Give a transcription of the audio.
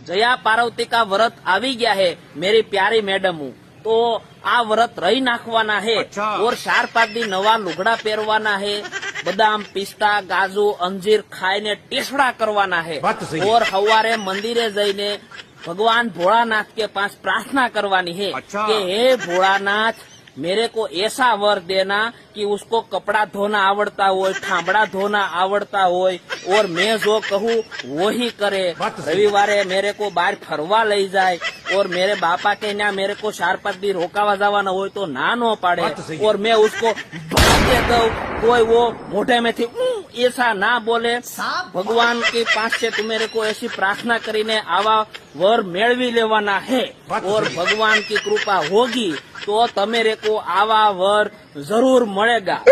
जया पार्वती का व्रत आवी गया है मेरी प्यारी मैडम तो आ व्रत रही नाखवाना है। और 4-5 दी नवा लुगड़ा पहरवाना है, बदाम पिस्ता गाजू अंजीर खाईने टेसड़ा करवाना है और हवारे मंदिरे जईने भगवान भोलानाथ के पास प्रार्थना करवानी है कि हे भोलानाथ मेरे को ऐसा वर देना कि उसको कपड़ा धोना आवड़ता हो, ठामड़ा धोना आवड़ता हो और मैं जो कहूँ वो ही करे। रविवारे मेरे को बाहर फरवा ले जाए और मेरे बापा के यहाँ मेरे को 4-5 दिन रोकावा जावाना हो तो ना नो पाड़े और मैं उसको भागे दऊ, कोई वो मोटे में थी ऐसा ना बोले। भगवान के पास से तू मेरे को ऐसी प्रार्थना करीने आवा वर मेळवी लेवाना है और भगवान की कृपा होगी तो तमेरे को आवा वर जरूर मळेगा।